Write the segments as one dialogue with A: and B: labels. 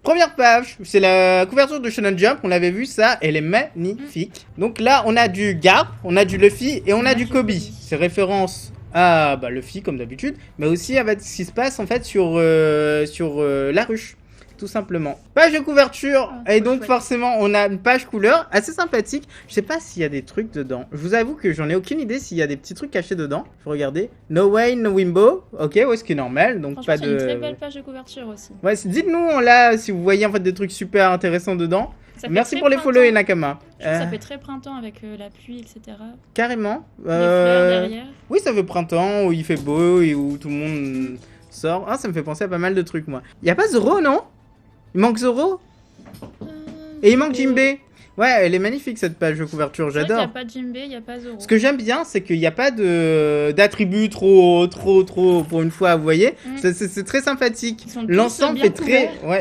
A: Première page, c'est la couverture de Shonen Jump, on l'avait vu ça, elle est magnifique. Donc là, on a du Garp, on a du Luffy et on a du Kobe. C'est référence à Luffy comme d'habitude, mais aussi avec ce qui se passe en fait sur la ruche. Tout simplement. Page de couverture. Et donc forcément on a une page couleur assez sympathique. Je sais pas s'il y a des trucs dedans. Je vous avoue que j'en ai aucune idée s'il y a des petits trucs cachés dedans. Je vais regarder. No way, no wimbo. Ok, ouais, ce qui est normal. Donc pas de...
B: c'est une très belle page de couverture aussi.
A: Ouais, dites-nous là si vous voyez en fait des trucs super intéressants dedans. Merci pour les follow et Nakama.
B: Ça fait très printemps avec la pluie, etc.
A: Carrément.
B: Les fleurs derrière.
A: Oui, ça fait printemps où il fait beau et où tout le monde sort. Ah, ça me fait penser à pas mal de trucs moi. Y a pas Zoro, non? Il manque Zoro et il manque Jinbei. Ouais, elle est magnifique cette page de couverture, j'adore.
B: Il n'y a pas de Jinbei, il n'y a pas Zoro.
A: Ce que j'aime bien, c'est qu'il n'y a pas d'attributs trop pour une fois, vous voyez. C'est très sympathique. L'ensemble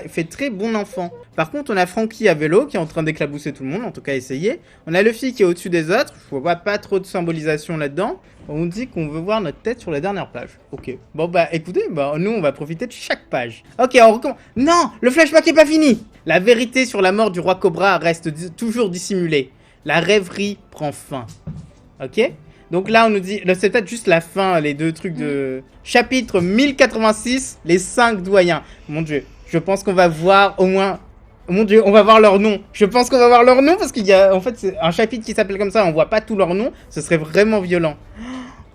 A: fait très bon enfant. Par contre, on a Franky à vélo qui est en train d'éclabousser tout le monde, en tout cas essayer. On a Luffy qui est au-dessus des autres. Je vois pas trop de symbolisation là-dedans. On nous dit qu'on veut voir notre tête sur la dernière page. Ok. Bon bah écoutez, nous on va profiter de chaque page. Ok, on recommence. Non, le flashback est pas fini. La vérité sur la mort du roi Cobra reste toujours dissimulée. La rêverie prend fin. Ok. Donc là on nous dit, c'est peut-être juste la fin, les deux trucs de... Chapitre 1086, les 5 doyens. Mon dieu, je pense qu'on va voir au moins... Mon dieu, on va voir leur nom. Je pense qu'on va voir leur nom parce qu'il y a... En fait, c'est un chapitre qui s'appelle comme ça, on voit pas tous leurs noms. Ce serait vraiment violent.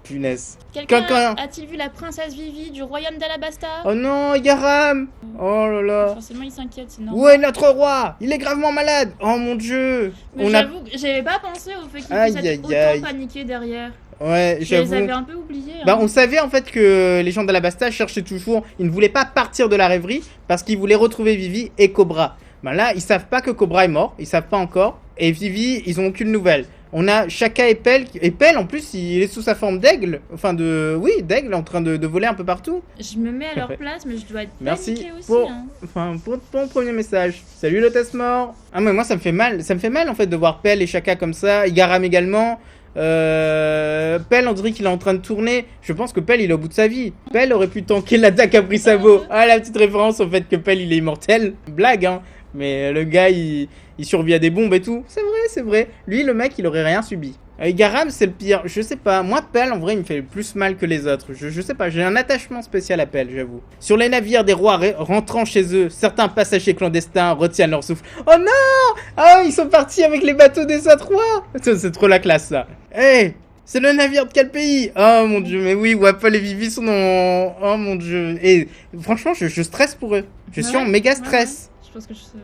A: Punaise.
B: Quelqu'un a-t-il vu la princesse Vivi du royaume d'Alabasta?
A: Oh non, Yaram. Oh là là.
B: Forcément, il s'inquiète, c'est normal.
A: Où est notre roi? Il est gravement malade. Oh mon dieu.
B: Mais j'avoue que j'avais pas pensé au fait qu'il puisse être autant paniqué derrière.
A: Ouais, j'avoue.
B: Je les avais un peu oubliés.
A: Bah, on savait en fait que les gens d'Alabasta cherchaient toujours... Ils ne voulaient pas partir de la rêverie parce qu'ils voulaient retrouver Vivi et Cobra. Bah là, ils savent pas que Cobra est mort. Ils savent pas encore. Et Vivi, ils ont aucune nouvelle. On a Shaka et Pell. Et Pell, en plus, il est sous sa forme d'aigle. Enfin, d'aigle en train de voler un peu partout.
B: Je me mets à leur place, mais je dois être
A: Merci
B: aussi.
A: pour ton premier message. Salut le test mort. Ah, mais moi, ça me fait mal. Ça me fait mal, en fait, de voir Pell et Shaka comme ça. Igaram également. Pell, on dirait qu'il est en train de tourner. Je pense que Pell, il est au bout de sa vie. Pell aurait pu tanker l'attaque à Brisabo. Ah, la petite référence au fait que Pell, il est immortel. Blague, hein. Mais le gars, il survit à des bombes et tout. C'est vrai. Lui, le mec, il aurait rien subi. Igaram, c'est le pire. Je sais pas. Moi, Pell, en vrai, il me fait plus mal que les autres. Je sais pas. J'ai un attachement spécial à Pell, j'avoue. Sur les navires des rois rentrant chez eux, certains passagers clandestins retiennent leur souffle. Oh non! Oh, ils sont partis avec les bateaux des autres rois. C'est trop la classe, ça. Hey! C'est le navire de quel pays? Oh mon dieu, mais oui, Wapol et Vivi sont dans... Oh mon dieu. Et franchement, je stresse pour eux. Je suis en méga stress.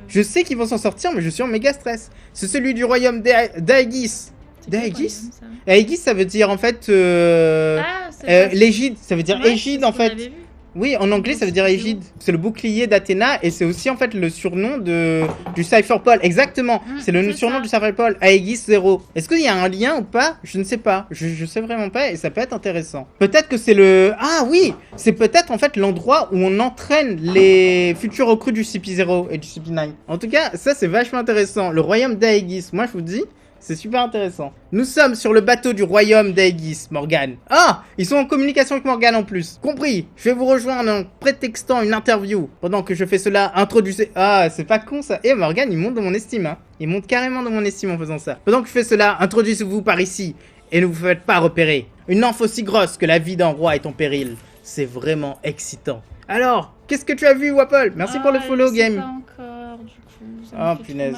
A: Je sais qu'ils vont s'en sortir, mais je suis en méga stress. C'est celui du royaume d'Aegis. D'Aegis? Aegis, ça veut dire en fait... l'égide, ça veut dire égide en fait. Oui, en anglais, ça veut dire égide. C'est le bouclier d'Athéna et c'est aussi en fait le surnom du Cypherpole. Exactement, c'est le surnom du Cypherpole, Aegis 0. Est-ce qu'il y a un lien ou pas? Je ne sais pas. Je sais vraiment pas et ça peut être intéressant. Peut-être que c'est le... Ah oui, c'est peut-être en fait l'endroit où on entraîne les futurs recrues du CP0 et du CP9. En tout cas, ça c'est vachement intéressant. Le royaume d'Aegis, moi je vous dis... C'est super intéressant. Nous sommes sur le bateau du royaume d'Aegis, Morgane. Ah, ils sont en communication avec Morgane en plus. Compris. Je vais vous rejoindre en prétextant une interview. Pendant que je fais cela, introduisez... Ah, c'est pas con ça. Eh, Morgane, il monte dans mon estime, hein. Il monte carrément dans mon estime en faisant ça. Pendant que je fais cela, introduisez-vous par ici. Et ne vous faites pas repérer. Une nymphe aussi grosse que la vie d'un roi est en péril. C'est vraiment excitant. Alors, qu'est-ce que tu as vu, Wapol? Merci pour le follow, game.
B: Pas encore, du coup.
A: Ah, punaise.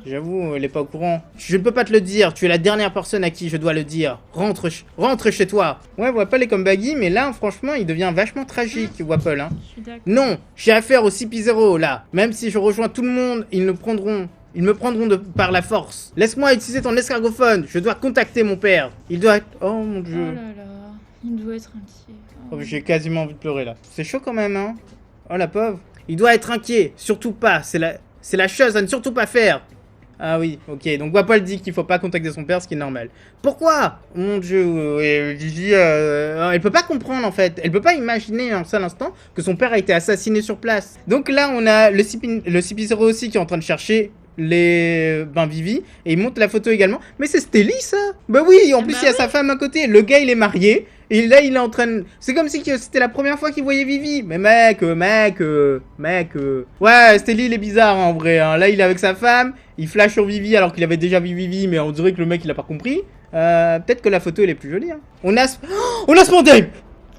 A: J'avoue, elle est pas au courant. Je ne peux pas te le dire, tu es la dernière personne à qui je dois le dire. Rentre chez toi. Ouais, Wapol est comme Baggy, mais là, franchement, il devient vachement tragique, Wapol. Hein. Non, j'ai affaire au CP0, là. Même si je rejoins tout le monde, ils me prendront par la force. Laisse-moi utiliser ton escargophone. Je dois contacter mon père. Il doit être... Oh mon dieu.
B: Oh là là, il doit être inquiet.
A: Oh, j'ai quasiment envie de pleurer, là. C'est chaud quand même, hein. Oh, la pauvre. Il doit être inquiet. Surtout pas. C'est la chose à ne surtout pas faire. Ah oui, ok. Donc Wapol dit qu'il faut pas contacter son père, ce qui est normal. Pourquoi? Mon dieu, Gigi, elle peut pas comprendre en fait. Elle peut pas imaginer un seul instant que son père a été assassiné sur place. Donc là, on a le CP0 aussi qui est en train de chercher Vivi, et il montre la photo également. Mais c'est Stelly, ça. Bah oui, en plus il y a sa femme à côté. Le gars, il est marié. Et là, il est en train de... C'est comme si c'était la première fois qu'il voyait Vivi. Mais mec. Ouais, Stelly, il est bizarre, en vrai. Hein. Là, il est avec sa femme. Il flash sur Vivi alors qu'il avait déjà vu Vivi. Mais on dirait que le mec, il a pas compris. Peut-être que la photo, elle est plus jolie. Hein. On a Spondheim.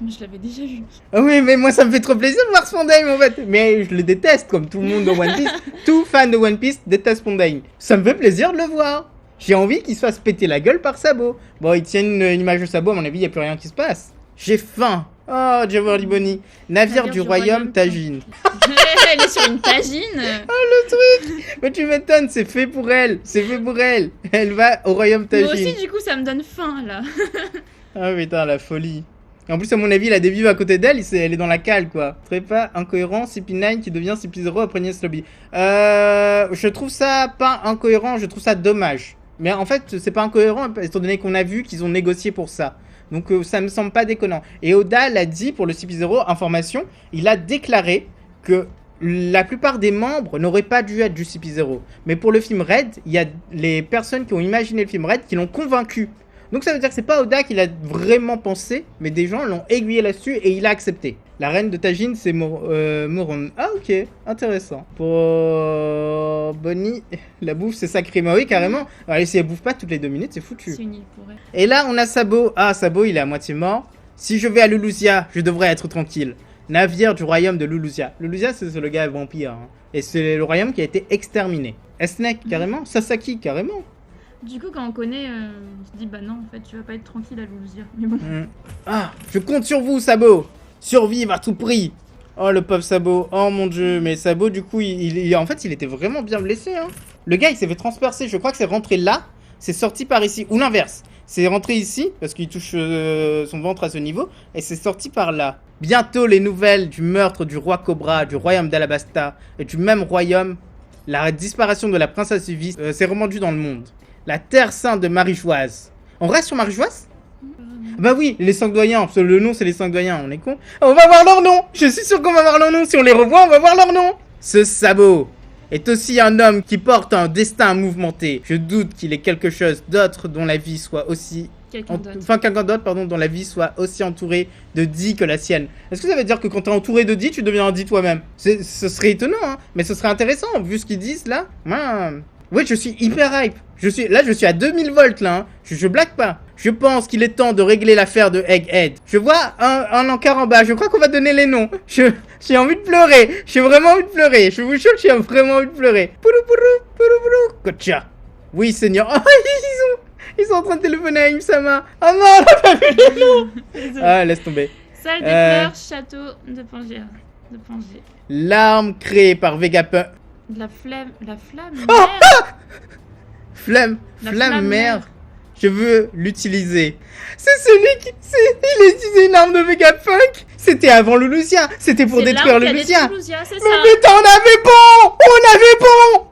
B: Je l'avais déjà vu.
A: Ah oui, mais moi, ça me fait trop plaisir de voir Spondheim, en fait. Mais je le déteste, comme tout le monde dans One Piece. Tout fan de One Piece déteste Spondheim. Ça me fait plaisir de le voir. J'ai envie qu'il se fasse péter la gueule par Sabo. Bon, il tient une image de Sabo, à mon avis, il n'y a plus rien qui se passe. J'ai faim. Oh, Jawari Bonny. Navire du royaume Tajin.
B: Elle est sur une tagine.
A: Oh, le truc. Mais tu m'étonnes, c'est fait pour elle. C'est fait pour elle. Elle va au royaume Tajin.
B: Moi aussi, du coup, ça me donne faim, là.
A: Ah putain, la folie. En plus, à mon avis, la dévive à côté d'elle, elle est dans la cale, quoi. Trépas incohérent, CP9 qui devient CP0 après Nies Lobby. Je trouve ça pas incohérent, je trouve ça dommage. Mais en fait, c'est pas incohérent, étant donné qu'on a vu qu'ils ont négocié pour ça. Donc ça me semble pas déconnant. Et Oda l'a dit pour le CP0, information, il a déclaré que la plupart des membres n'auraient pas dû être du CP0. Mais pour le film Red, il y a les personnes qui ont imaginé le film Red qui l'ont convaincu. Donc ça veut dire que c'est pas Oda qui l'a vraiment pensé, mais des gens l'ont aiguillé là-dessus et il a accepté. La reine de Tajin, c'est Moron. Ah ok, intéressant. Pour Bonnie, la bouffe c'est sacré. Mais oui, carrément. Allez, si elle bouffe pas toutes les 2 minutes, c'est foutu.
B: C'est une île pour elle.
A: Et là, on a Sabo. Ah, Sabo, il est à moitié mort. Si je vais à Lulusia, je devrais être tranquille. Navire du royaume de Lulusia. Lulusia, c'est le gars vampire. Hein. Et c'est le royaume qui a été exterminé. Esnek, carrément. Sasaki, carrément.
B: Du coup, quand on connaît, on se dit bah non, en fait, tu vas pas être tranquille à Lulusia. Mais bon.
A: Ah, je compte sur vous, Sabo. Survivre à tout prix. Oh, le pauvre Sabo. Oh mon dieu. Mais Sabo, du coup, en fait, il était vraiment bien blessé. Hein. Le gars, il s'est fait transpercer. Je crois que c'est rentré là. C'est sorti par ici. Ou l'inverse. C'est rentré ici, parce qu'il touche son ventre à ce niveau. Et c'est sorti par là. Bientôt, les nouvelles du meurtre du roi Cobra, du royaume d'Alabasta, et du même royaume. La disparition de la princesse Vivi s'est répandue dans le monde. La terre sainte de Marijoise. On reste sur Marijoise? Bah oui, les Sangues-Doyens, parce que le nom c'est les Sangues-Doyens, on est con. On va voir leur nom. Je suis sûr qu'on va voir leur nom. Si on les revoit, on va voir leur nom. Ce Sabo est aussi un homme qui porte un destin mouvementé. Je doute qu'il ait quelque chose d'autre dont la vie soit aussi... quelqu'un d'autre, pardon, dont la vie soit aussi entourée de dits que la sienne. Est-ce que ça veut dire que quand t'es entouré de dits, tu deviens un dit toi-même? Ce serait étonnant, hein. Mais ce serait intéressant, vu ce qu'ils disent là. Oui, je suis hyper hype. Je suis à 2000 volts là. Hein. Je blague pas. Je pense qu'il est temps de régler l'affaire de Egghead. Je vois un encart en bas. Je crois qu'on va donner les noms. J'ai envie de pleurer. J'ai vraiment envie de pleurer. Je vous jure que j'ai vraiment envie de pleurer. Gotcha. Oui, Seigneur. Oh, ils sont en train de téléphoner à Im-sama. Oh non, on a pas vu les noms. Ah, laisse tomber.
B: Salle des fleurs, château de Pangea.
A: L'arme créée par Vegapunk.
B: La flamme
A: Oh,
B: mère.
A: Flamme mère. Je veux l'utiliser. C'est celui qui... Il a utilisé une arme de Vegapunk. C'était avant Lulusia. C'était pour détruire Lulusia.
B: C'est ça.
A: Mais putain, on avait bon.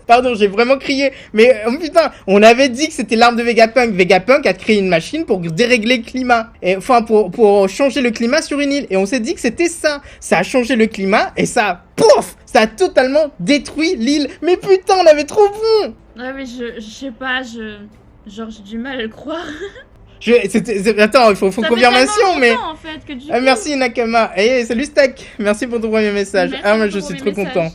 A: Pardon, j'ai vraiment crié. Mais oh, putain, on avait dit que c'était l'arme de Vegapunk. Vegapunk a créé une machine pour dérégler le climat. Et, enfin, pour changer le climat sur une île. Et on s'est dit que c'était ça. Ça a changé le climat et ça... Pouf! Ça a totalement détruit l'île. Mais putain, on avait trop bon.
B: Ouais, mais je sais pas, genre j'ai du mal à le croire.
A: Attends, il faut confirmation, mais...
B: En fait, que du coup...
A: merci Nakama. Hey, salut Stack. Merci pour ton premier message.
B: Merci
A: moi je suis trop content.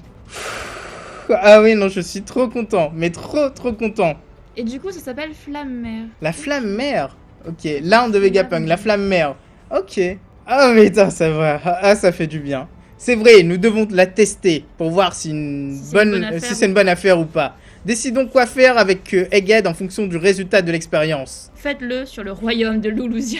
A: Ah oui, non, je suis trop content. Mais trop content.
B: Et du coup, ça s'appelle Flamme Mère.
A: La Flamme Mère. Ok, l'arme de Vegapunk, la Flamme Mère. Ok. Ah mais putain, ça va. Ah, ça fait du bien. C'est vrai, nous devons la tester pour voir si c'est une bonne affaire ou pas. Décidons quoi faire avec Egghead en fonction du résultat de l'expérience.
B: Faites-le sur le royaume de Lulusia.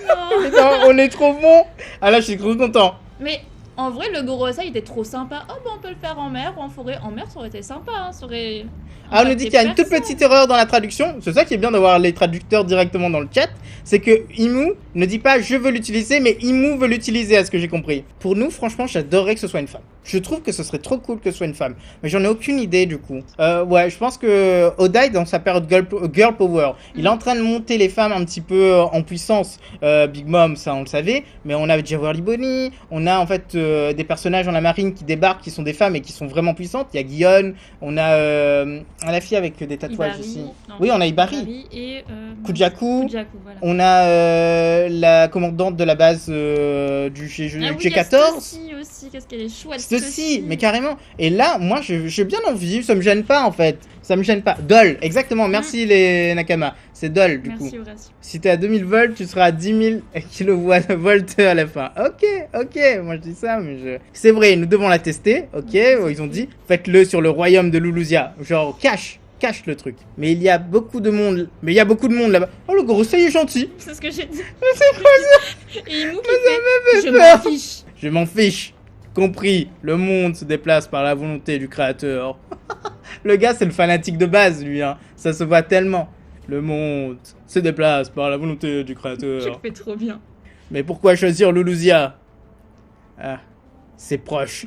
A: Non, on est trop bon. Ah là, je suis trop content.
B: Mais en vrai, le Gorosa, il était trop sympa. Oh, bah on peut le faire en mer ou en forêt. En mer, ça aurait été sympa, hein. Ça aurait...
A: Ah, on nous dit qu'il y a une toute petite erreur dans la traduction. C'est ça qui est bien d'avoir les traducteurs directement dans le chat. C'est que Imu ne dit pas je veux l'utiliser, mais Imu veut l'utiliser, à ce que j'ai compris. Pour nous, franchement, j'adorerais que ce soit une femme. Je trouve que ce serait trop cool que ce soit une femme. Mais j'en ai aucune idée du coup. Ouais, je pense que Oda est dans sa période girl power. Il est en train de monter les femmes un petit peu en puissance. Big Mom, ça on le savait. Mais on a Jawari Bonnie. On a en fait des personnages dans la marine qui débarquent, qui sont des femmes et qui sont vraiment puissantes. Il y a Guillaume. On a la fille avec des tatouages
B: Ibari,
A: ici.
B: non,
A: Oui, on a Ibari.
B: Et
A: Kujaku.
B: Kujaku, voilà.
A: On a la commandante de la base du G14.
B: Aussi, qu'est-ce qu'elle est chouette.
A: Ceci, mais carrément. Et là, moi, j'ai bien envie. Ça me gêne pas, en fait. Ça me gêne pas. Dol, exactement. Merci les Nakama. C'est Dol, du coup.
B: Merci, Horacio.
A: Si t'es à 2000 volts, tu seras à 10 000 kV à la fin. Ok. Moi, je dis ça, mais je... C'est vrai, nous devons la tester. Ok, ils ont dit, faites-le sur le royaume de Luluzia. Genre, cache le truc. Mais il y a beaucoup de monde. Là-bas. Oh, le gros, ça y est gentil.
B: C'est ce que j'ai dit.
A: Mais c'est quoi ça?
B: Et Imu qui fait, je m'en fiche.
A: Je m'en fiche. Compris, le monde se déplace par la volonté du créateur. Le gars, c'est le fanatique de base, lui. Hein. Ça se voit tellement. Le monde se déplace par la volonté du créateur.
B: Tu le fais trop bien.
A: Mais pourquoi choisir Luluzia? Ah, c'est proche.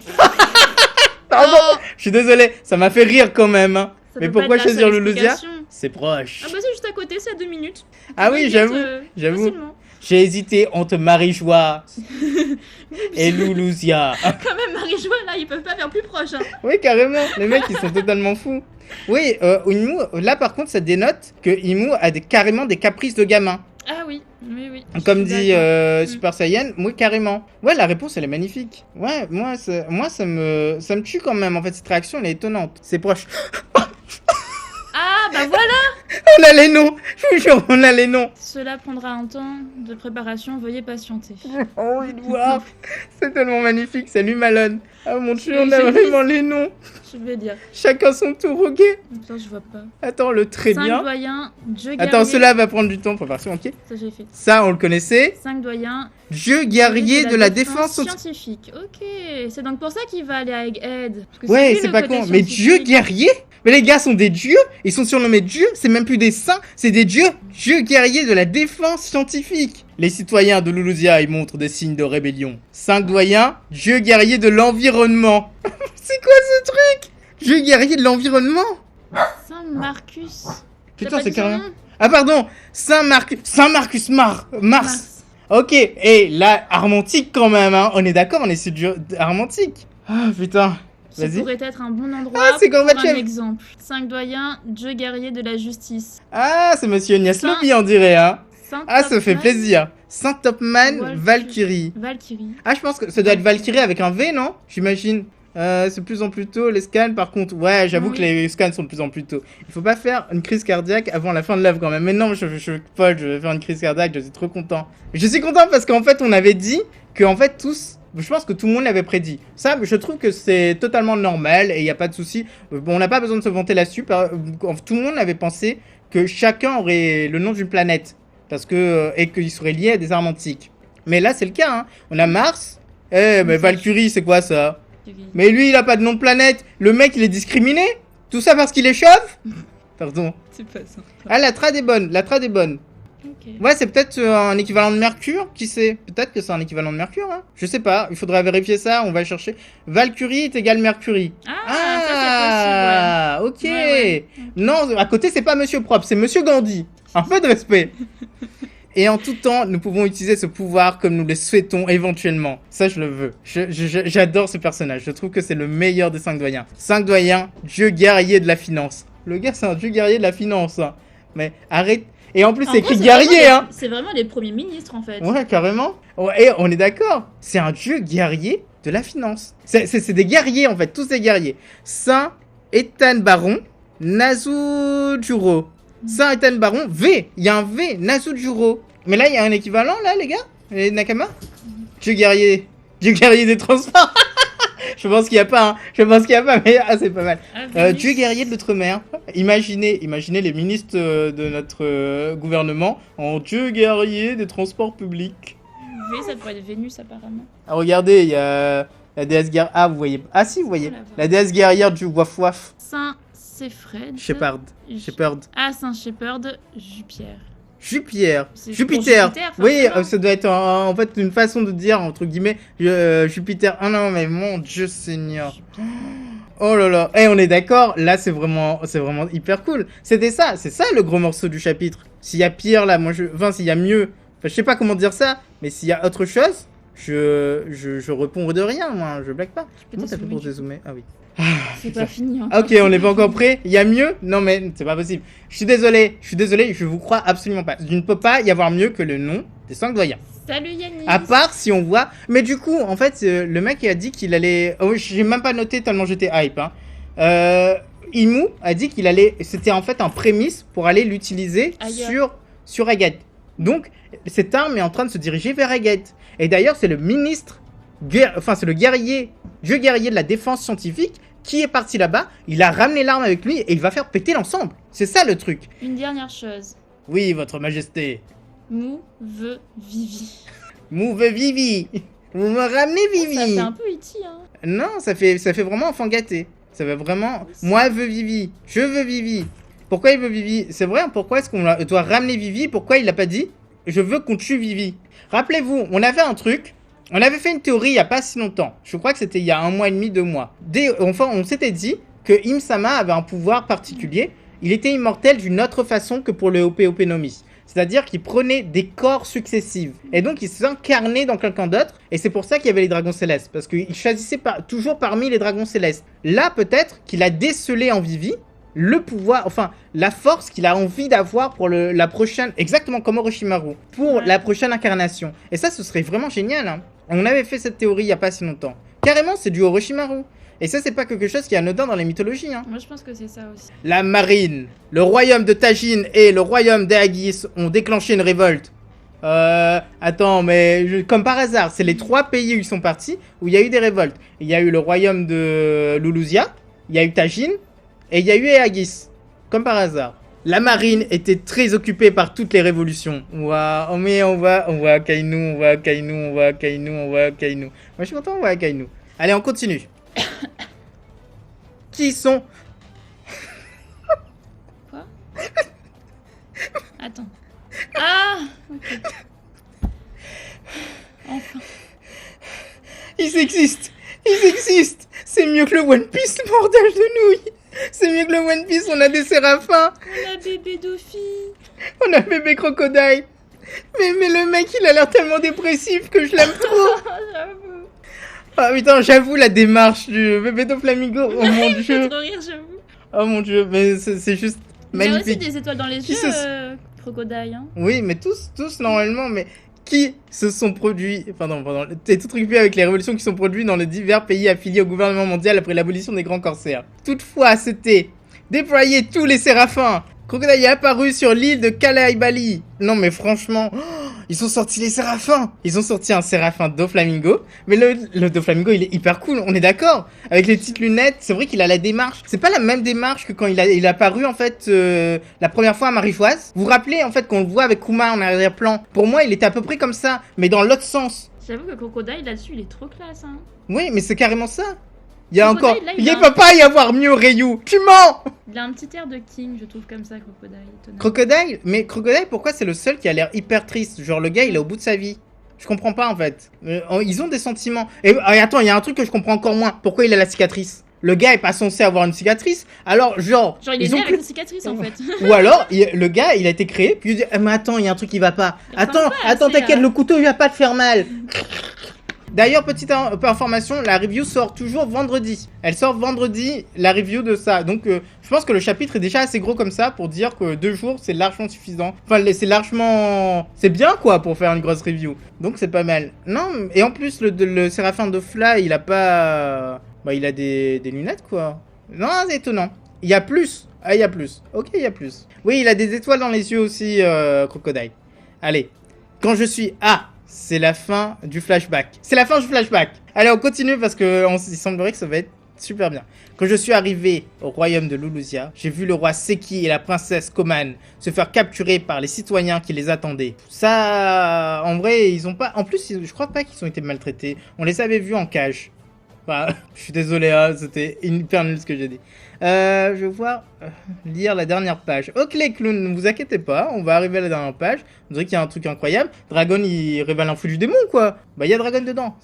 A: Pardon, je suis désolé, ça m'a fait rire quand même. Hein. Mais pourquoi choisir Luluzia? C'est proche.
B: Ah bah c'est juste à côté, c'est à 2 minutes.
A: Ah oui, j'avoue.
B: Facilement.
A: J'ai hésité entre Marie-Joie et Luluzia.
B: Quand même, Marie-Joie, là, ils peuvent pas faire plus proche. Hein.
A: Oui, carrément. Les mecs, ils sont totalement fous. Oui, Imu, là, par contre, ça dénote que Imu a carrément des caprices de gamin.
B: Ah oui.
A: Comme dit Super Saiyan, oui, carrément. Ouais, la réponse, elle est magnifique. Ouais, moi, ça me tue quand même. En fait, cette réaction, elle est étonnante. C'est proche.
B: Ah, bah voilà.
A: On a les noms. Je vous jure, on a les noms.
B: Cela prendra un temps de préparation. Veuillez patienter.
A: Oh, il voit. C'est tellement magnifique. Salut, Malone. Ah, mon Dieu, on a vraiment les noms.
B: Je vais dire.
A: Chacun son tour, ok?
B: Attends, je vois pas.
A: Attends, le très
B: 5
A: bien.
B: doyens, Dieu guerrier.
A: Attends, cela va prendre du temps. Préparation, ok?
B: Ça, j'ai fait.
A: Ça, on le connaissait.
B: 5 doyens.
A: Dieu guerrier de la défense
B: scientifique. Ok. C'est donc pour ça qu'il va aller à Egghead.
A: Ouais, c'est pas con. Mais Dieu guerrier? Mais les gars sont des dieux. Ils sont surnommés dieux. C'est même plus des saints. C'est des dieux. Dieu guerrier de la défense scientifique. Les citoyens de Luluzia y montrent des signes de rébellion. 5 doyens. Dieu guerrier de l'environnement. C'est quoi ce truc? Dieu guerrier de l'environnement?
B: Saint Marcus.
A: Putain, c'est carrément... Ah pardon, Saint Marcus Mars. Ok, et là, Armantique quand même, hein. On est d'accord, on est sur du Armantique. Ah putain, vas-y.
B: Ça pourrait être un bon endroit
A: c'est
B: pour
A: Gorbatchev.
B: un exemple. 5 doyens, Dieu guerrier de la justice.
A: Ah, c'est Monsieur Niaslobi, on dirait, hein. Ah, ça fait plaisir. Saint Topman Valkyrie. Ah, je pense que ça doit être Valkyrie avec un V, non? J'imagine. C'est de plus en plus tôt, les scans, par contre, ouais, j'avoue que les scans sont de plus en plus tôt. Il faut pas faire une crise cardiaque avant la fin de l'œuvre quand même. Mais non, Paul, je vais faire une crise cardiaque, je suis trop content. Je suis content parce qu'en fait, on avait dit que, en fait, je pense que tout le monde l'avait prédit. Ça, je trouve que c'est totalement normal et il n'y a pas de souci. Bon, on n'a pas besoin de se vanter là-dessus. Tout le monde avait pensé que chacun aurait le nom d'une planète. Parce que, et qu'il serait lié à des armes antiques. Mais là, c'est le cas, hein. On a Mars. Mais Valkyrie, c'est quoi ça? Mais lui, il a pas de nom de planète. Le mec, il est discriminé. Tout ça parce qu'il est chauve. Pardon.
B: C'est pas ça.
A: Ah, la trad est bonne.
B: Okay.
A: Ouais, c'est peut-être un équivalent de Mercure. Qui sait? Peut-être que c'est un équivalent de Mercure. Hein. Je sais pas. Il faudrait vérifier ça. On va chercher. Valkyrie est égal Mercury.
B: Ça, c'est possible, ouais.
A: Ok.
B: Ouais.
A: Non, à côté, c'est pas Monsieur Propre. C'est Monsieur Gandhi. Un peu de respect. Et en tout temps, nous pouvons utiliser ce pouvoir comme nous le souhaitons éventuellement. Ça, je le veux. J'adore ce personnage. Je trouve que c'est le meilleur des 5 doyens. 5 doyens, dieu guerrier de la finance. Le gars, c'est un dieu guerrier de la finance. Hein. Mais arrête. Et en plus, c'est écrit guerrier, hein.
B: C'est vraiment les premiers ministres, en fait.
A: Ouais, carrément. Et on est d'accord. C'est un dieu guerrier de la finance. C'est des guerriers, en fait. Tous des guerriers. Saint Ethan Baron, Nazujuro. Saint Ethan Baron, V. Il y a un V, Nazujuro. Mais là, il y a un équivalent, là, les gars? Les Nakama? Dieu guerrier des transports. Je pense qu'il y a pas, hein. Mais c'est pas mal. Dieu guerrier de l'outre-mer. Imaginez les ministres de notre gouvernement en Dieu guerrier des transports publics.
B: V, ça pourrait être Vénus, apparemment.
A: Ah, regardez, il y a la déesse guerrière. Ah, vous voyez. Ah, si, vous voyez. La déesse guerrière du Waf-Waf.
B: Saint Séfred.
A: Shepherd.
B: Ah, Saint Shepherd, Jupiter.
A: Jupiter.
B: C'est pour
A: Jupiter.
B: Jupiter,
A: Oui,
B: forcément.
A: ça doit être en fait une façon de dire, entre guillemets, Jupiter. Ah non, mais mon Dieu Seigneur. Oh là là. Eh, on est d'accord. Là, c'est vraiment hyper cool. C'était ça. C'est ça le gros morceau du chapitre. S'il y a pire, là, enfin, s'il y a mieux. Enfin, je sais pas comment dire ça, mais s'il y a autre chose, je réponds de rien, moi. Je blague pas. Comment t'as fait pour dézoomer? Ah oui.
B: C'est pas fini. Hein.
A: Ok, on n'est pas encore prêt. Il y a mieux? Non, mais c'est pas possible. Je suis désolé, je vous crois absolument pas. Il ne peut pas y avoir mieux que le nom des 5 doyens.
B: Salut Yannis.
A: À part si on voit. Mais du coup, en fait, le mec il a dit qu'il allait. Oh, j'ai même pas noté tellement j'étais hype. Hein. Imu a dit qu'il allait. C'était en fait un prémisse pour aller l'utiliser sur Egghead. Donc, cette arme est en train de se diriger vers Egghead. Et d'ailleurs, c'est le ministre. Enfin, c'est le guerrier. Dieu guerrier de la défense scientifique qui est parti là-bas. Il a ramené l'arme avec lui et il va faire péter l'ensemble. C'est ça le truc.
B: Une dernière chose.
A: Oui, votre majesté.
B: Mou veut Vivi.
A: Move Vivi. Vous me ramenez Vivi.
B: Ça fait un peu E.T. Hein.
A: Non, ça fait vraiment enfant gâté. Ça va vraiment. Moi, veux Vivi. Je veux Vivi. Pourquoi il veut Vivi? C'est vrai, pourquoi est-ce qu'on doit ramener Vivi? Pourquoi il l'a pas dit? Je veux qu'on tue Vivi. Rappelez-vous, on avait un truc. On avait fait une théorie il y a pas si longtemps. Je crois que c'était il y a 1 mois et demi, 2 mois. Enfin, on s'était dit que Im-sama avait un pouvoir particulier. Il était immortel d'une autre façon que pour le OP Nomi. C'est-à-dire qu'il prenait des corps successifs. Et donc, il s'incarnait dans quelqu'un d'autre. Et c'est pour ça qu'il y avait les dragons célestes. Parce qu'il choisissait toujours parmi les dragons célestes. Là, peut-être qu'il a décelé en Vivi le pouvoir, enfin, la force qu'il a envie d'avoir pour la prochaine, exactement comme Orochimaru, pour la prochaine incarnation. Et ça, ce serait vraiment génial. Hein. On avait fait cette théorie il n'y a pas si longtemps. Carrément, c'est du Orochimaru. Et ça, c'est pas quelque chose qui est anodin dans les mythologies. Hein.
B: Moi, je pense que c'est ça aussi.
A: La marine, le royaume de Tajin et le royaume d'Aegis ont déclenché une révolte. Attends, mais comme par hasard, c'est les 3 pays où ils sont partis où il y a eu des révoltes. Il y a eu le royaume de Lulusia, il y a eu Tajin et il y a eu Aegis. Comme par hasard. La marine était très occupée par toutes les révolutions. Waouh, mais on va à Kainu, on va à Kainu, on va à Kainu, on va à Kainu. Moi, je suis content, on va à Kainu. Allez, on continue. Qui sont...
B: Quoi? Attends. Ah, ok. Enfin.
A: Ils existent. C'est mieux que le One Piece, bordel de nouilles. C'est mieux que le One Piece, on a des séraphins.
B: On a bébé Dofi.
A: On a bébé Crocodile. Mais le mec, il a l'air tellement dépressif que je l'aime trop.
B: J'avoue.
A: Ah putain, j'avoue la démarche du bébé Doflamingo. Oh mon
B: Il
A: dieu.
B: fait trop rire, j'avoue.
A: Oh mon dieu, mais c'est juste
B: Il a aussi
A: magnifique.
B: des étoiles dans les
A: Qui
B: yeux, Crocodile. Hein.
A: Oui, mais tous normalement, mais qui se sont produits, pardon, t'es tout occupé avec les révolutions qui sont produites dans les divers pays affiliés au gouvernement mondial après l'abolition des grands corsaires. Toutefois, c'était déployer tous les séraphins. Crocodile est apparu sur l'île de Kalaibali. Non mais franchement, ils ont sorti les séraphins. Ils ont sorti un séraphin Doflamingo. Mais le Doflamingo, il est hyper cool, on est d'accord. Avec les petites lunettes, c'est vrai qu'il a la démarche. C'est pas la même démarche que quand il est apparu en fait la première fois à Marifoise. Vous vous rappelez en fait qu'on le voit avec Kuma en arrière-plan. Pour moi, il était à peu près comme ça, mais dans l'autre sens.
B: J'avoue que Crocodile là-dessus, il est trop classe. Hein.
A: Oui, mais c'est carrément ça. Il y a
B: Crocodile,
A: encore...
B: là,
A: Il peut pas y avoir mieux, Ryu. Tu mens.
B: Il a un petit air de king, je trouve comme ça, Crocodile. Étonnant.
A: Crocodile? Mais Crocodile, pourquoi c'est le seul qui a l'air hyper triste? Genre, le gars, il est au bout de sa vie. Je comprends pas, en fait. Ils ont des sentiments. Et attends, il y a un truc que je comprends encore moins. Pourquoi il a la cicatrice? Le gars est pas censé avoir une cicatrice. Alors, genre...
B: Genre, il est né avec une cicatrice, en fait.
A: Ou alors, le gars, il a été créé, puis il dit, mais attends, il y a un truc qui va pas. Attends, t'inquiète, le couteau, il va pas te faire mal. D'ailleurs, petite information, la review sort toujours vendredi. Elle sort vendredi, la review de ça. Donc, je pense que le chapitre est déjà assez gros comme ça pour dire que 2 jours, c'est largement suffisant. Enfin, c'est largement... C'est bien, quoi, pour faire une grosse review. Donc, c'est pas mal. Non, et en plus, le Séraphin Dofla, il a pas... Bah, il a des lunettes, quoi. Non, c'est étonnant. Il y a plus. Ah, il y a plus. Ok, il y a plus. Oui, il a des étoiles dans les yeux aussi, Crocodile. Allez. Quand je suis... Ah, c'est la fin du flashback. C'est la fin du flashback. Allez, on continue parce que il semblerait que ça va être super bien. Quand je suis arrivé au royaume de Lulusia, j'ai vu le roi Seki et la princesse Koman se faire capturer par les citoyens qui les attendaient. Ça, en vrai, ils ont pas... En plus, je crois pas qu'ils ont été maltraités. On les avait vus en cage. Bah, je suis désolé, hein, c'était hyper nul ce que j'ai dit. Je vais voir lire la dernière page. Ok les clowns, ne vous inquiétez pas, on va arriver à la dernière page. On dirait qu'il y a un truc incroyable. Dragon, il révèle un fou du démon, quoi. Bah, il y a Dragon dedans.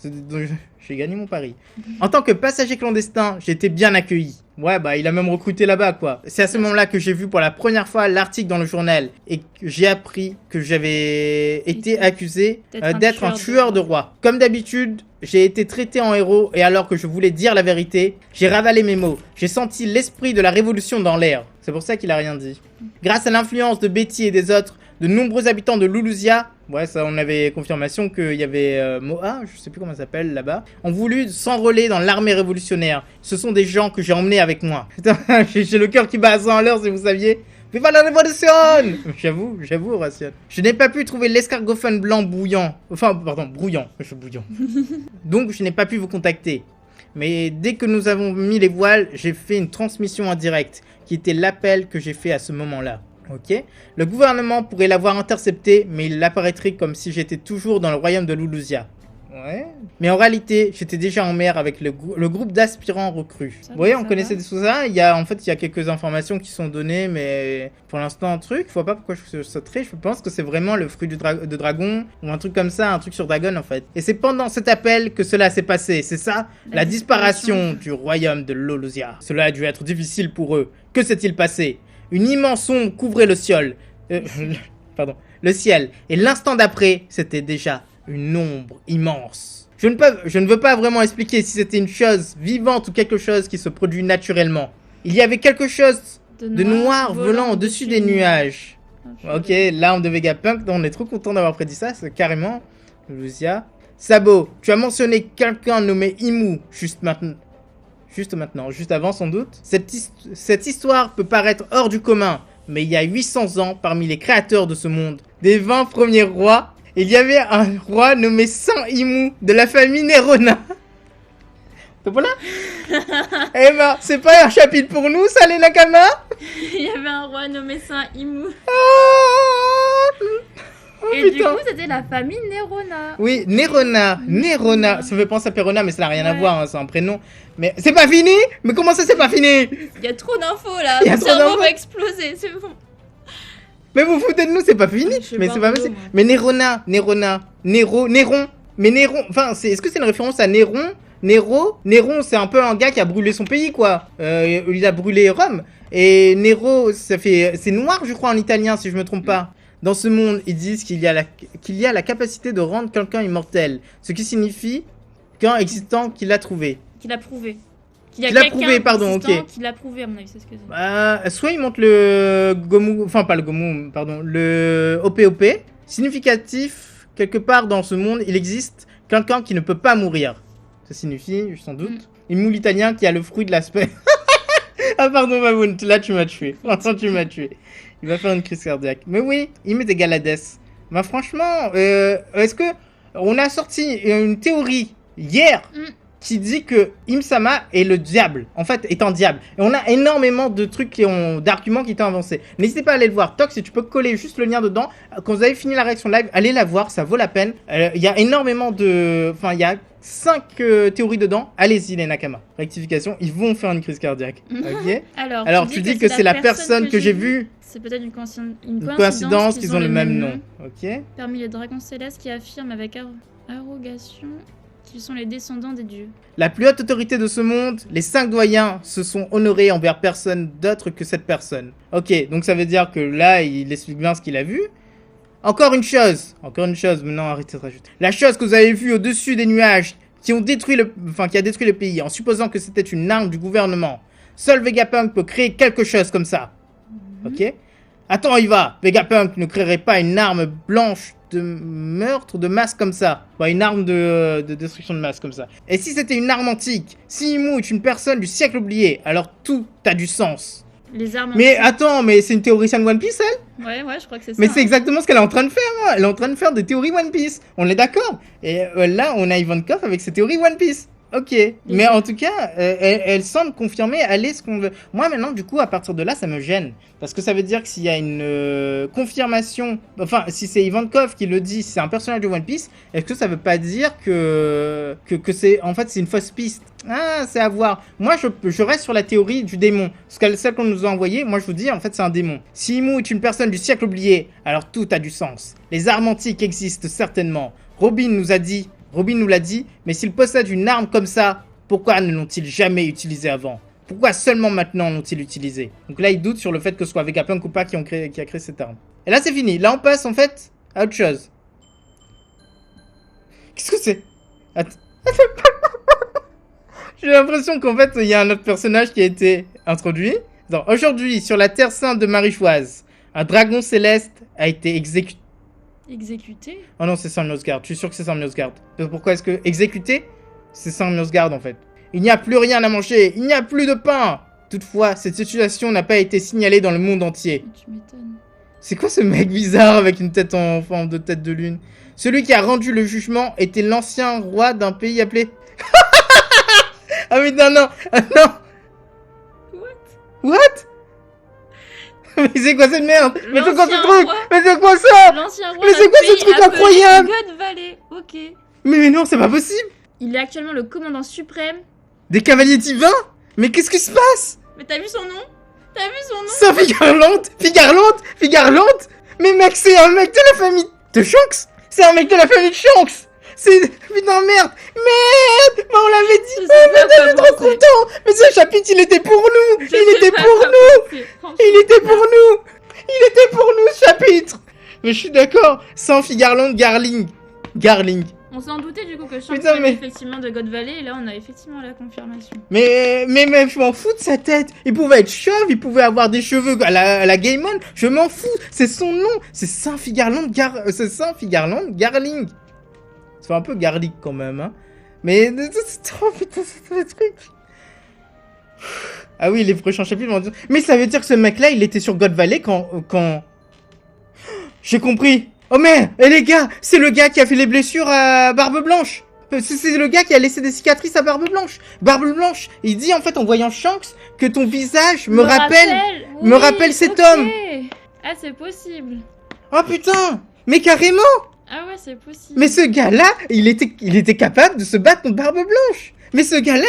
A: J'ai gagné mon pari. En tant que passager clandestin, j'ai été bien accueilli. Ouais, bah, il a même recruté là-bas, quoi. C'est à ce moment-là que j'ai vu pour la première fois l'article dans le journal et que j'ai appris que j'avais été accusé d'être un tueur de roi. Comme d'habitude, j'ai été traité en héros et alors que je voulais dire la vérité, j'ai ravalé mes mots. J'ai senti l'esprit de la révolution dans l'air. C'est pour ça qu'il a rien dit. Grâce à l'influence de Betty et des autres, de nombreux habitants de Lulusia, ouais, ça on avait confirmation qu'il y avait Moa, je sais plus comment ça s'appelle là-bas, ont voulu s'enrôler dans l'armée révolutionnaire. Ce sont des gens que j'ai emmenés avec moi. Putain, j'ai le cœur qui bat à 100 à l'heure si vous saviez. Viva la révolution! J'avoue, Ration. Je n'ai pas pu trouver l'escargophone blanc bouillant. Enfin, pardon, brouillant. Je suis bouillant. Donc, je n'ai pas pu vous contacter. Mais dès que nous avons mis les voiles, j'ai fait une transmission en direct, qui était l'appel que j'ai fait à ce moment-là. Ok? Le gouvernement pourrait l'avoir intercepté, mais il apparaîtrait comme si j'étais toujours dans le royaume de Lulusia. Ouais. Mais en réalité, j'étais déjà en mer avec le groupe d'aspirants recrues. Vous voyez, on connaissait tout ça. Il y a quelques informations qui sont données, mais pour l'instant, un truc. Je vois pas pourquoi je sauterais. Je pense que c'est vraiment le fruit de dragon ou un truc comme ça, un truc sur Dragon en fait. Et c'est pendant cet appel que cela s'est passé. C'est ça, la disparition du royaume de Lulusia. Cela a dû être difficile pour eux. Que s'est-il passé? Une immense ombre couvrait le ciel. Le ciel. Et l'instant d'après, c'était déjà une ombre immense. Je ne veux pas vraiment expliquer si c'était une chose vivante ou quelque chose qui se produit naturellement. Il y avait quelque chose de noir volant au-dessus des nuages. Ok, l'arme de Vegapunk, on est trop content d'avoir prédit ça, c'est carrément. Lucia. Sabo, tu as mentionné quelqu'un nommé Imu juste maintenant, juste avant sans doute. Cette histoire peut paraître hors du commun, mais il y a 800 ans, parmi les créateurs de ce monde, des 20 premiers rois, il y avait un roi nommé Saint Imu de la famille Nerona. Voilà. Eh ben, c'est pas un chapitre pour nous, ça, les Nakama.
B: Il y avait un roi nommé Saint Imu.
A: Oh,
B: et du coup, c'était la famille Nerona.
A: Oui, Nerona. Ça fait penser à Perona, mais ça n'a rien à voir, hein, c'est un prénom. Mais c'est pas fini. Mais comment ça, c'est pas fini?
B: Il y a trop d'infos là. Mon cerveau va exploser, c'est bon.
A: Mais vous foutez de nous, c'est pas fini. Mais c'est pas possible. Mais Néron. Mais Néron, enfin, est-ce que c'est une référence à Néron? Néron, c'est un peu un gars qui a brûlé son pays, quoi. Il a brûlé Rome. Et Nero, c'est noir, je crois, en italien, si je me trompe pas. Dans ce monde, ils disent qu'il y a la capacité de rendre quelqu'un immortel. Ce qui signifie qu'un existant qui l'a trouvé.
B: Qui l'a prouvé.
A: Qu'il a prouvé, pardon, ok.
B: Qui l'a prouvé, à mon avis, c'est ce que c'est.
A: Soit il montre le Gomu, enfin pas le Gomu, pardon, le OPOP, significatif, quelque part dans ce monde, il existe quelqu'un qui ne peut pas mourir. Ça signifie, sans doute, Imu l'italien qui a le fruit de l'aspect. Ah pardon, Mamoun, là tu m'as tué. Franchement, tu m'as tué. Il va faire une crise cardiaque. Mais oui, il met des Galades. Bah franchement, est-ce que on a sorti une théorie hier qui dit que Im-sama est le diable, en fait, est un diable. Et on a énormément de trucs d'arguments qui t'ont avancé. N'hésitez pas à aller le voir. Tox, si tu peux coller juste le lien dedans. Quand vous avez fini la réaction live, allez la voir, ça vaut la peine. Il y a énormément de... Enfin, il y a 5 théories dedans. Allez-y, les Nakama. Rectification, ils vont faire une crise cardiaque. Ok. Alors tu dis que c'est la personne que j'ai vue.
B: C'est peut-être une coïncidence
A: qu'ils ont le même nom. Ok.
B: Parmi les dragons célestes qui affirment avec arrogation qu'ils sont les descendants des dieux.
A: La plus haute autorité de ce monde, les 5 doyens se sont honorés envers personne d'autre que cette personne. Ok, donc ça veut dire que là, il explique bien ce qu'il a vu. Encore une chose, maintenant arrêtez de rajouter. La chose que vous avez vue au-dessus des nuages, qui a détruit le pays, en supposant que c'était une arme du gouvernement. Seul Vegapunk peut créer quelque chose comme ça. Ok. Attends, il va. Vegapunk ne créerait pas une arme blanche de meurtre de masse comme ça. Bah, une arme de destruction de masse comme ça. Et si c'était une arme antique, si Imu est une personne du siècle oublié, alors tout a du sens.
B: Les armes
A: mais antiques. Attends, mais c'est une théoricienne One Piece, elle?
B: Ouais, je crois que c'est ça.
A: Mais c'est exactement ce qu'elle est en train de faire, Elle est en train de faire des théories One Piece. On est d'accord. Et là, on a Ivankov avec ses théories One Piece. Ok, mais en tout cas, elle semble confirmer aller ce qu'on veut. Moi maintenant, du coup, à partir de là, ça me gêne. Parce que ça veut dire que s'il y a une confirmation, enfin, si c'est Ivankov qui le dit, si c'est un personnage de One Piece, est-ce que ça veut pas dire que c'est, en fait, c'est une fausse piste? Ah, c'est à voir. Moi, je reste sur la théorie du démon. Parce que celle qu'on nous a envoyée, moi, je vous dis, en fait, c'est un démon. Si Imu est une personne du siècle oublié, alors tout a du sens. Les armes antiques existent certainement. Robin nous l'a dit, mais s'ils possèdent une arme comme ça, pourquoi ne l'ont-ils jamais utilisée avant? Pourquoi seulement maintenant l'ont-ils utilisée? Donc là, il doute sur le fait que ce soit Vegapunk ou pas qui a créé cette arme. Et là, c'est fini. Là, on passe en fait à autre chose. Qu'est-ce que c'est? Attends. J'ai l'impression qu'en fait, il y a un autre personnage qui a été introduit. Aujourd'hui, sur la Terre Sainte de Marichoise, un dragon céleste a été exécuté.
B: Exécuté?
A: Oh non, c'est Sam Nosgard. Je suis sûr que c'est Sam Nosgard. Pourquoi est-ce que exécuté? C'est Sam Nosgard en fait. Il n'y a plus rien à manger. Il n'y a plus de pain. Toutefois, cette situation n'a pas été signalée dans le monde entier.
B: Tu m'étonnes.
A: C'est quoi ce mec bizarre avec une tête en forme de tête de lune? Celui qui a rendu le jugement était l'ancien roi d'un pays appelé... Ah mais non. What? Mais c'est quoi cette merde? Mais c'est quoi ce truc? Mais c'est quoi ça?
B: L'ancien roi
A: Mais c'est quoi ce truc incroyable?
B: God Valley, ok.
A: Mais non, c'est pas possible.
B: Il est actuellement le commandant suprême.
A: Des cavaliers divins? Mais qu'est-ce qui se passe?
B: Mais t'as vu son nom? T'as vu son nom?
A: C'est Figarlante. Mais mec, c'est un mec de la famille de Shanks. C'est un mec de la famille de Shanks. C'est... Putain, merde. Mais on l'avait dit. Mais je suis trop content. Mais ce chapitre, il était pour nous. Il était pour nous, ce chapitre. Mais je suis d'accord. Sans Figarland, Garling.
B: On s'en doutait du coup que Shanks
A: Putain,
B: était effectivement de God Valley et là on a effectivement la confirmation.
A: Mais je m'en fous de sa tête. Il pouvait être chauve, il pouvait avoir des cheveux à la Gaimon. Je m'en fous. C'est son nom. C'est Saint Figarland Garling. C'est un peu garlic quand même, hein. Mais c'est trop putain, c'est un truc. Ah oui, les prochains chapitres vont dire... Mais ça veut dire que ce mec-là, il était sur God Valley quand... J'ai compris. Oh mais, les gars, c'est le gars qui a fait les blessures à Barbe Blanche. C'est le gars qui a laissé des cicatrices à Barbe Blanche. Barbe Blanche, il dit en fait en voyant Shanks que ton visage me rappelle cet homme.
B: Ah, c'est possible.
A: Oh putain, mais carrément.
B: Ah ouais, c'est possible.
A: Mais ce gars-là, il était capable de se battre contre Barbe Blanche. Mais ce gars-là,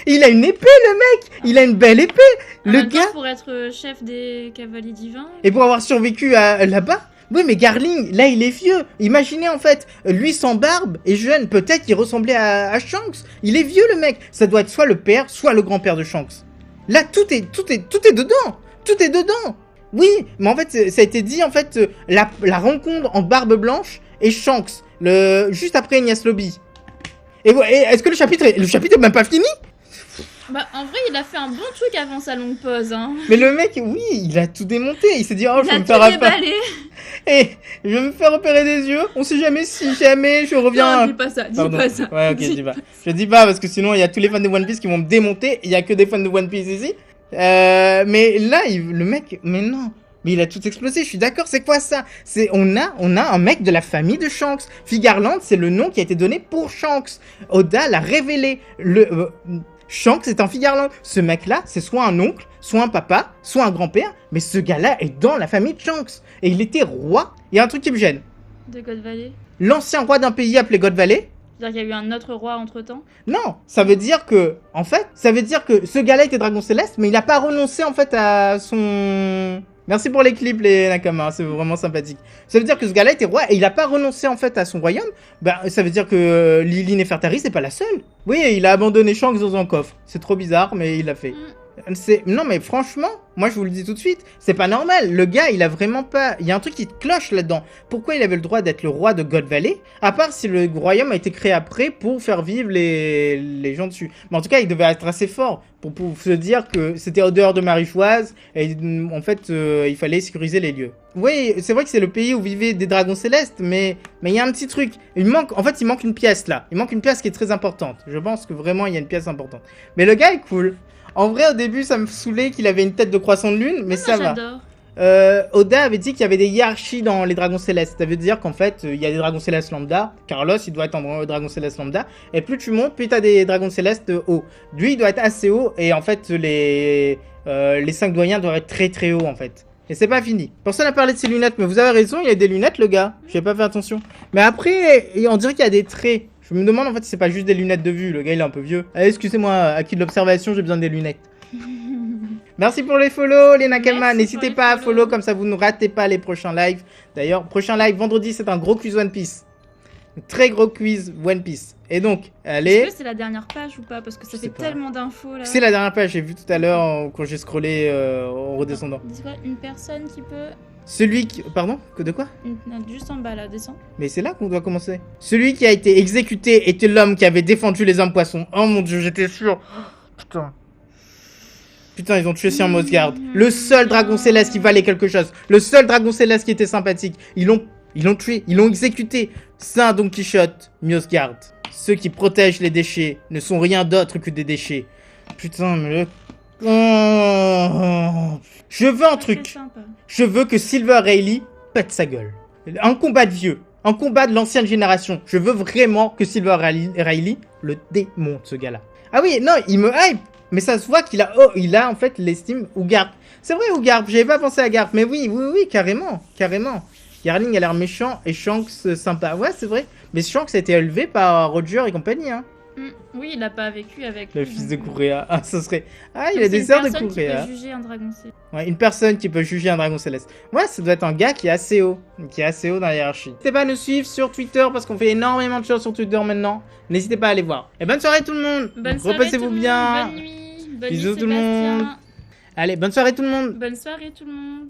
A: il a une épée, le mec. Il a une belle épée. Le gars.
B: Pour être chef des cavaliers divins.
A: Et pour avoir survécu là-bas. Oui, mais Garling, là, il est vieux. Imaginez, en fait, lui sans barbe et jeune, peut-être qu'il ressemblait à Shanks. Il est vieux, le mec. Ça doit être soit le père, soit le grand-père de Shanks. Là, tout est dedans. Tout est dedans. Oui, mais en fait, ça a été dit, en fait, la rencontre en Barbe Blanche et Shanks, juste après Enies Lobby. Et est-ce que le chapitre est même pas fini?
B: Bah, en vrai, il a fait un bon truc avant sa longue pause, hein.
A: Mais le mec, oui, il a tout démonté. Il s'est dit, oh, je vais me faire je vais me faire opérer des yeux. On sait jamais si jamais je reviens.
B: Non, dis pas ça.
A: Ouais, ok, dis pas. Je dis pas parce que sinon, il y a tous les fans de One Piece qui vont me démonter. Il y a que des fans de One Piece ici. Mais là, le mec, mais non. Mais il a tout explosé, je suis d'accord, c'est quoi ça? On a un mec de la famille de Shanks. Figarland, c'est le nom qui a été donné pour Shanks. Oda l'a révélé. Shanks est un Figarland. Ce mec-là, c'est soit un oncle, soit un papa, soit un grand-père, mais ce gars-là est dans la famille de Shanks. Et il était roi. Il y a un truc qui me gêne.
B: De God Valley?
A: L'ancien roi d'un pays appelé God Valley.
B: C'est-à-dire qu'il y a eu un autre roi entre-temps?
A: Non, ça veut dire que ce gars-là était dragon céleste, mais il n'a pas renoncé en fait à son... Merci pour les clips, les Nakama, c'est vraiment sympathique. Ça veut dire que ce gars-là était roi et il a pas renoncé en fait à son royaume. Bah, ça veut dire que Lily Nefertari, c'est pas la seule. Oui, il a abandonné Shanks dans un coffre. C'est trop bizarre, mais il l'a fait. Non, mais franchement, moi je vous le dis tout de suite, c'est pas normal. Le gars, il a vraiment pas... Il y a un truc qui cloche là-dedans. Pourquoi il avait le droit d'être le roi de God Valley? À part si le royaume a été créé après pour faire vivre les gens dessus. Mais en tout cas, il devait être assez fort pour se dire que c'était au dehors de Marichoise et en fait, il fallait sécuriser les lieux. Oui, c'est vrai que c'est le pays où vivaient des dragons célestes, mais il y a un petit truc. Il manque une pièce là. Il manque une pièce qui est très importante. Je pense que vraiment, il y a une pièce importante. Mais le gars est cool. En vrai, au début, ça me saoulait qu'il avait une tête de croissant de lune, mais ça va. Oda avait dit qu'il y avait des hiérarchies dans les dragons célestes. Ça veut dire qu'en fait, il y a des dragons célestes lambda. Carlos, il doit être en dragon céleste lambda. Et plus tu montes, plus tu as des dragons célestes hauts. Lui, il doit être assez haut. Et en fait, les 5 doyens doivent être très très hauts en fait. Et c'est pas fini. Personne n'a parlé de ses lunettes, mais vous avez raison, il a des lunettes le gars. J'ai pas fait attention. Mais après, on dirait qu'il y a des traits. Je me demande en fait si c'est pas juste des lunettes de vue. Le gars il est un peu vieux. Allez, excusez-moi, acquis de l'observation, j'ai besoin des lunettes. Merci pour les follow, les Nakama. N'hésitez pas à follow, comme ça vous ne ratez pas les prochains lives. D'ailleurs, prochain live vendredi, c'est un gros quiz One Piece. Un très gros quiz One Piece. Et donc, allez.
B: Est-ce que c'est la dernière page ou pas? Parce que ça
A: Je sais
B: fait
A: pas.
B: tellement d'infos là.
A: C'est la dernière page, j'ai vu tout à l'heure quand j'ai scrollé en redescendant.
B: C'est quoi, une personne qui peut.
A: Celui qui... Pardon? De quoi?
B: Non, juste en bas là, descends.
A: Mais c'est là qu'on doit commencer. Celui qui a été exécuté était l'homme qui avait défendu les hommes poissons. Oh mon dieu, j'étais sûr. Putain. Putain, ils ont tué Sir Mosgard. Le seul dragon céleste qui valait quelque chose. Le seul dragon céleste qui était sympathique. Ils l'ont tué. Ils l'ont exécuté. Saint Don Quichotte, Mosgard. Ceux qui protègent les déchets ne sont rien d'autre que des déchets. Putain, mais le... Oh. Je veux un truc.
B: Sympa.
A: Je veux que Silver Rayleigh pète sa gueule. Un combat de vieux. Un combat de l'ancienne génération. Je veux vraiment que Silver Rayleigh le démonte, ce gars-là. Ah oui, non, il me hype. Mais ça se voit qu'il a, il a en fait l'estime ou Garp. C'est vrai, ou Garp. J'avais pas pensé à Garp. Mais oui, carrément. Yarling a l'air méchant et Shanks sympa. Ouais, c'est vrai. Mais Shanks a été élevé par Roger et compagnie, hein.
B: Oui, il a pas vécu avec
A: Le
B: lui,
A: fils
B: donc,
A: de Kurea. Ah, ça serait... Ah, il a des airs de Kurea.
B: Une personne qui peut juger un dragon céleste.
A: Ouais, une personne qui peut juger un dragon céleste. Ouais, ça doit être un gars qui est assez haut. Qui est assez haut dans la hiérarchie. N'hésitez pas à nous suivre sur Twitter parce qu'on fait énormément de choses sur Twitter maintenant. N'hésitez pas à aller voir. Et bonne soirée tout le monde.
B: Bonne soirée
A: Reposez-vous
B: tout le
A: bien.
B: monde. Bonne nuit. Bonne
A: Bisous
B: nuit,
A: tout le monde.
B: Sébastien.
A: Allez, bonne soirée tout le monde.
B: Bonne soirée tout le monde.